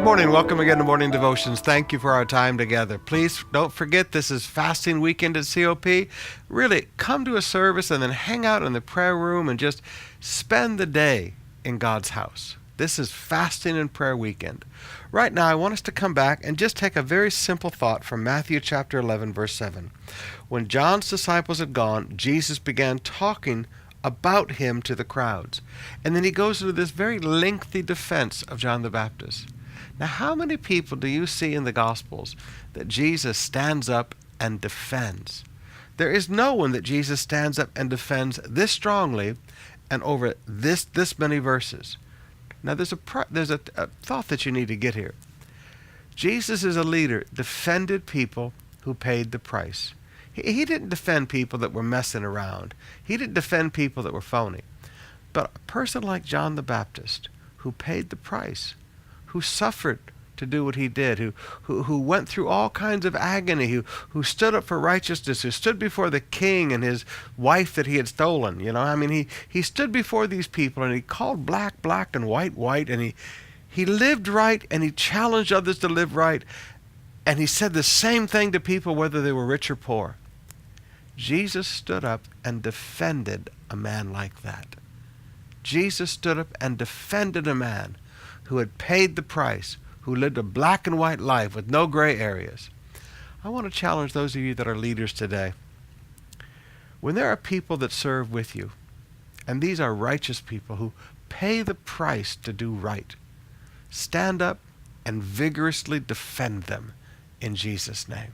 Morning. Welcome again to Morning Devotions. Thank you for our time together. Please don't forget this is fasting weekend at COP. Really, come to a service and then hang out in the prayer room and just spend the day in God's house. This is fasting and prayer weekend. Right now, I want us to come back and just take a very simple thought from Matthew chapter 11, verse 7. When John's disciples had gone, Jesus began talking about him to the crowds. And then he goes into this very lengthy defense of John the Baptist. Now, how many people do you see in the Gospels that Jesus stands up and defends? There is no one that Jesus stands up and defends this strongly and over this many verses. Now, there's a thought that you need to get here. Jesus is a leader, defended people who paid the price. He didn't defend people that were messing around. He didn't defend people that were phony. But a person like John the Baptist, who paid the price, who suffered to do what he did, who went through all kinds of agony, who stood up for righteousness, who stood before the king and his wife that he had stolen. He stood before these people and he called black, black, and white, white, and he lived right and he challenged others to live right, and he said the same thing to people whether they were rich or poor. Jesus stood up and defended a man like that. Jesus stood up and defended a man who had paid the price, who lived a black and white life with no gray areas. I want to challenge those of you that are leaders today. When there are people that serve with you, and these are righteous people who pay the price to do right, stand up and vigorously defend them in Jesus' name.